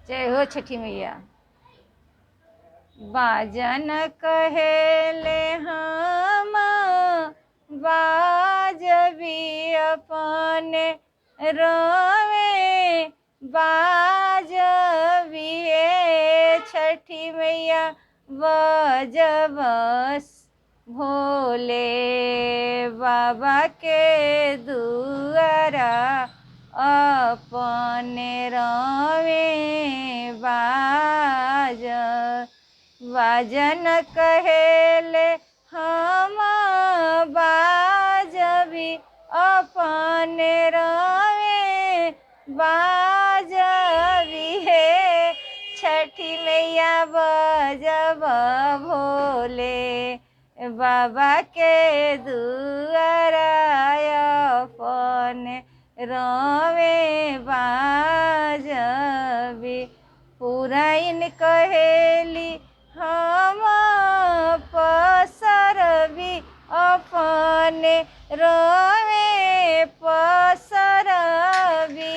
जय हो छठी मैया। बाजन कहेले हम बाजबी अपने रोवे बाजबी छठी मैया बजबस भोले बाबा के दुआरा अपने रोवे बाजन कहेले हम बाजबी अपने रोवे बाजबी छठी मैया बजब भोले बाबा के दुआरा अपने रोवे बाजबी पुरैन कहेली हम पसरबी अपने रोवे पसरबी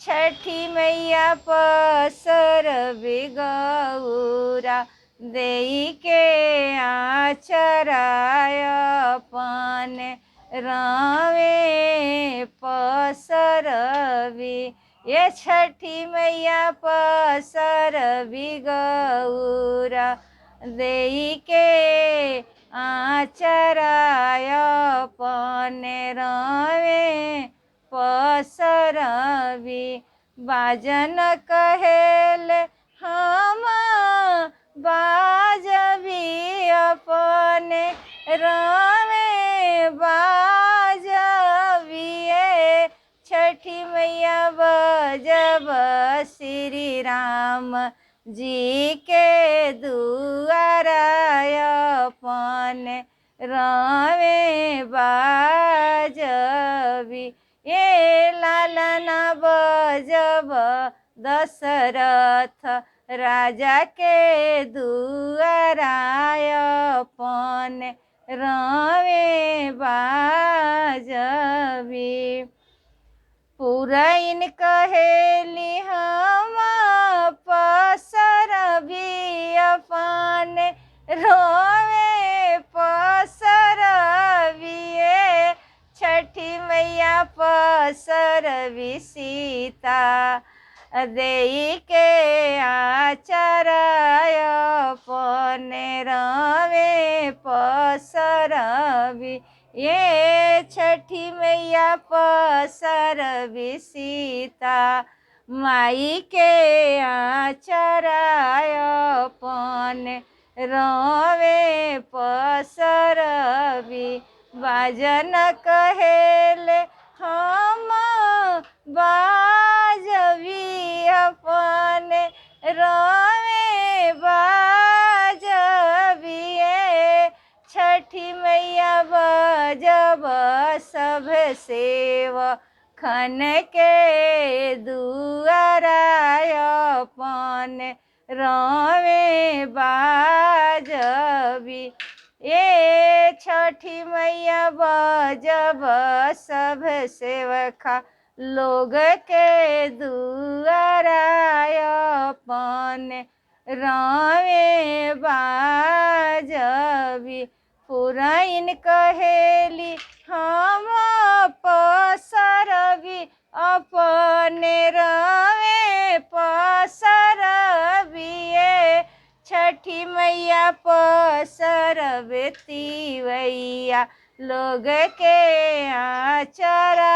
छठी मैया पसरबी गौरा देई के आचरा अपने रोवे पसरबी ये छठी मैया पसरबी गौरा देई के आचरा अपने रोवे पसरबी बाजन कहेले हम बाजबी अपने रोवे बाजबी छठी मैया बजब श्री राम जी के दुआरा अपने रोवे बाजबी ये लालना बजब दशरथ राजा के दुआरा अपने रोवे बाजबी पुरैन कहेली हम पसरबी अपने रोवे पसरबी छठी मैया पसरबी सीता देई के आचरा अपने रोवे पसरबी ये छठी मैया पसरबी सीता माई के आचरा अपने रोवे पसरबी बाजन कहेले हम बाजबी अपने रोवे बाजबी छठी मैया बजब सब सेव खन के दुआरा अपने रोवे बाजबी ये छठी मैया बजब सब सेवखा लोग के दुआरा अपने रोवे बाजबी पुरैन कहेली हम पसरबी अपने रोवे पसरबी छठी मैया पसरबे तिवैया लोग के आचरा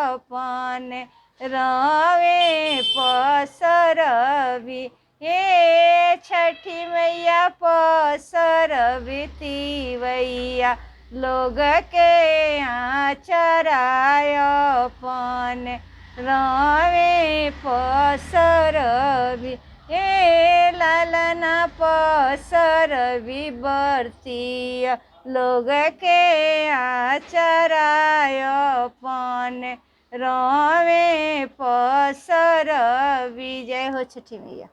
अपने रोवे पसरबी ये छठी मैया पसरबी तिवैया लोग के आचरा अपने रोवे पसरबी ये लालना पसरबी बरतिया लोग के आचरा अपने रोवे पसरबी। जय हो छठी मैया।